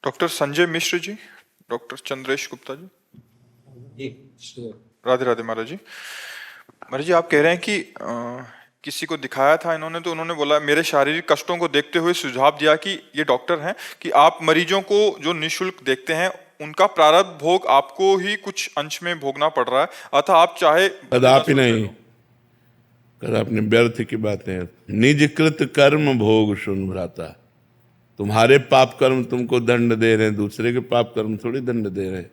Doctor Sanjay Mishra ji, doctor Chandresh Gupta ji, Radhe Radhe महाराज जी। महाराज जी, आप कह रहे हैं कि किसी को दिखाया था इन्होंने, तो उन्होंने बोला, मेरे शारीरिक कष्टों को देखते हुए सुझाव दिया कि ये डॉक्टर हैं कि आप मरीजों को जो निःशुल्क देखते हैं उनका प्रारब्ध भोग आपको ही कुछ अंश में भोगना पड़ रहा है, अतः आप चाहे कदापि नहीं, कदापि व्यर्थ की बातें हैं। निजकृत कर्म भोग सुन भ्राता। तुम्हारे पाप कर्म तुमको दंड दे रहे हैं, दूसरे के पाप कर्म थोड़ी दंड दे रहे हैं।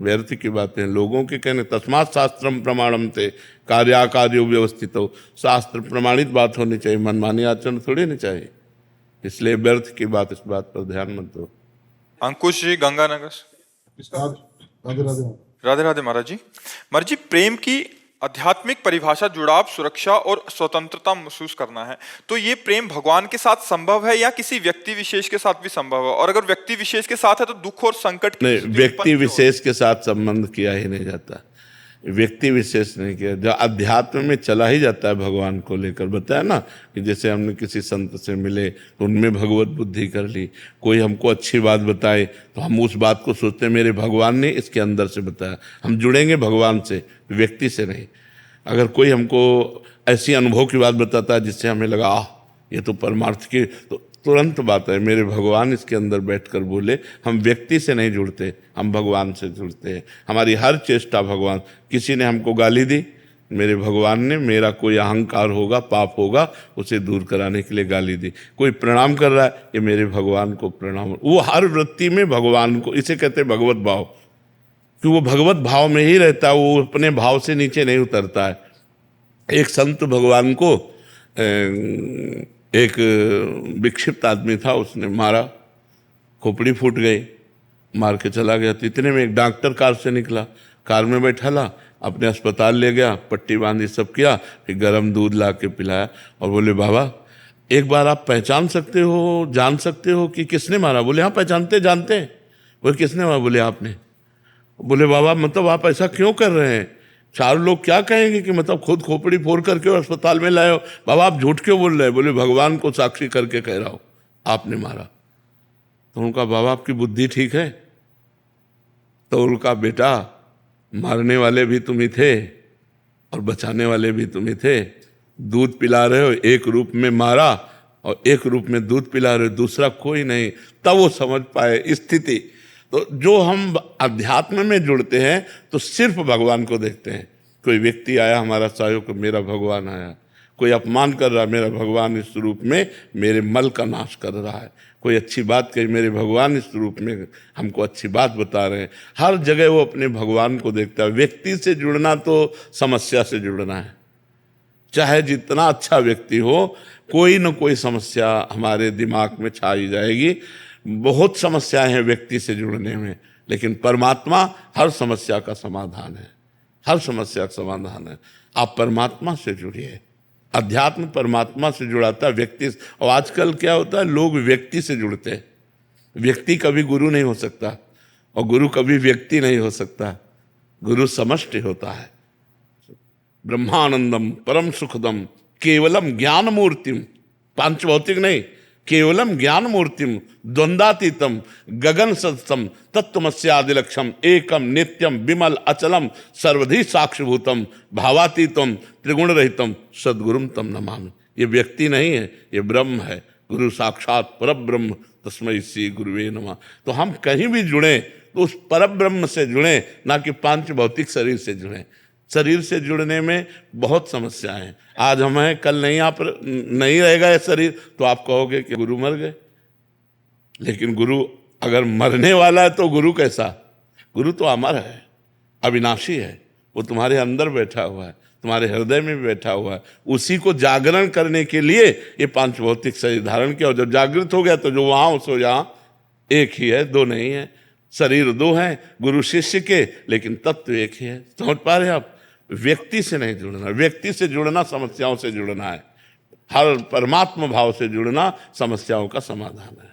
व्यर्थ की बातें, लोगों के कहने तस्मात् शास्त्रम प्रमाणम थे कार्याकार्यो व्यवस्थित हो। शास्त्र प्रमाणित बात होनी चाहिए, मनमानी आचरण थोड़ी नहीं चाहिए। इसलिए व्यर्थ की बात, इस बात पर ध्यान मत दो। अंकुश जी, गंगानगर। राधे राधे। राधे राधे महाराज जी। महाराज जी, प्रेम की आध्यात्मिक परिभाषा जुड़ाव, सुरक्षा और स्वतंत्रता महसूस करना है, तो ये प्रेम भगवान के साथ संभव है या किसी व्यक्ति विशेष के साथ भी संभव है? और अगर व्यक्ति विशेष के साथ है तो दुख और संकट की नहीं, स्थिति व्यक्ति उत्पन्न विशेष के साथ संबंध किया ही नहीं जाता, व्यक्ति विशेष नहीं किया। जो अध्यात्म में चला ही जाता है भगवान को लेकर। बताया ना कि जैसे हमने किसी संत से मिले तो उनमें भगवत बुद्धि कर ली, कोई हमको अच्छी बात बताए तो हम उस बात को सोचते हैं मेरे भगवान ने इसके अंदर से बताया। हम जुड़ेंगे भगवान से, व्यक्ति से नहीं। अगर कोई हमको ऐसी अनुभव की बात बताता है जिससे हमें लगा ये तो परमार्थ की, तो तुरंत बात है मेरे भगवान इसके अंदर बैठकर बोले। हम व्यक्ति से नहीं जुड़ते, हम भगवान से जुड़ते हैं। हमारी हर चेष्टा भगवान। किसी ने हमको गाली दी, मेरे भगवान ने, मेरा कोई अहंकार होगा, पाप होगा, उसे दूर कराने के लिए गाली दी। कोई प्रणाम कर रहा है, ये मेरे भगवान को प्रणाम। वो हर वृत्ति में भगवान को, इसे कहते हैं भगवत भाव, कि वो भगवत भाव में ही रहता है, वो अपने भाव से नीचे नहीं उतरता है। एक संत भगवान को, एक विक्षिप्त आदमी था, उसने मारा, खोपड़ी फूट गई, मार के चला गया। तो इतने में एक डॉक्टर कार से निकला, कार में बैठा ला, अपने अस्पताल ले गया, पट्टी बांधी, सब किया, फिर गर्म दूध ला के पिलाया और बोले बाबा एक बार आप पहचान सकते हो, जान सकते हो कि किसने मारा? बोले हाँ पहचानते जानते हैं। बोले किसने मारा? बोले आपने। बोले बाबा मतलब आप ऐसा क्यों कर रहे हैं? चार लोग क्या कहेंगे कि मतलब खुद खोपड़ी फोड़ करके अस्पताल में लाए हो। बाबा आप झूठ क्यों बोल रहे हैं? बोले भगवान को साक्षी करके कह रहा हूं आपने मारा। तो उनका बाबा आपकी बुद्धि ठीक है? तो उनका बेटा मारने वाले भी तुम ही थे और बचाने वाले भी तुम ही थे। दूध पिला रहे हो, एक रूप में मारा और एक रूप में दूध पिला रहे हो, दूसरा कोई नहीं। तब वो समझ पाए स्थिति। तो जो हम अध्यात्म में जुड़ते हैं तो सिर्फ भगवान को देखते हैं। कोई व्यक्ति आया हमारा सहयोग, मेरा भगवान आया। कोई अपमान कर रहा है, मेरा भगवान इस रूप में मेरे मल का नाश कर रहा है। कोई अच्छी बात कही, मेरे भगवान इस रूप में हमको अच्छी बात बता रहे हैं। हर जगह वो अपने भगवान को देखता है। व्यक्ति से जुड़ना तो समस्या से जुड़ना है। चाहे जितना अच्छा व्यक्ति हो, कोई न कोई समस्या हमारे दिमाग में छाई जाएगी। बहुत समस्याएं हैं व्यक्ति से जुड़ने में, लेकिन परमात्मा हर समस्या का समाधान है। हर समस्या का समाधान है। आप परमात्मा से जुड़िए। अध्यात्म परमात्मा से जुड़ाता है, व्यक्ति। और आजकल क्या होता है, लोग व्यक्ति से जुड़ते हैं। व्यक्ति कभी गुरु नहीं हो सकता और गुरु कभी व्यक्ति नहीं हो सकता। गुरु समष्टि होता है। ब्रह्मानंदम परम सुखदम केवलम ज्ञान मूर्तिम, पांच भौतिक नहीं, केवलम ज्ञान मूर्तिम द्वंद्वातीतम गगन सदसम तत्वमस्यादिलक्षम एकम नित्यम विमल अचलम सर्वधि साक्षिभूतम भावातीतम त्रिगुण रहितम सद्गुरुम तम नमामि। ये व्यक्ति नहीं है, ये ब्रह्म है। गुरु साक्षात परब्रह्म तस्मै श्री गुरुवे नमः। तो हम कहीं भी जुड़े तो उस परब्रह्म से जुड़े, ना कि पांच भौतिक शरीर से जुड़े। शरीर से जुड़ने में बहुत समस्याएं हैं। आज हम हैं, कल नहीं, आप नहीं रहेगा ये शरीर, तो आप कहोगे कि गुरु मर गए। लेकिन गुरु अगर मरने वाला है तो गुरु कैसा? गुरु तो अमर है, अविनाशी है। वो तुम्हारे अंदर बैठा हुआ है, तुम्हारे हृदय में भी बैठा हुआ है। उसी को जागरण करने के लिए ये पांच भौतिक शरीर धारण किया। और जब जागृत हो गया तो जो वहाँ सो यहाँ एक ही है, दो नहीं है। शरीर दो हैं गुरु शिष्य के, लेकिन तत्व एक ही है। समझ पा रहे हैं आप? व्यक्ति से नहीं जुड़ना। व्यक्ति से जुड़ना समस्याओं से जुड़ना है। हर परमात्मा भाव से जुड़ना समस्याओं का समाधान है।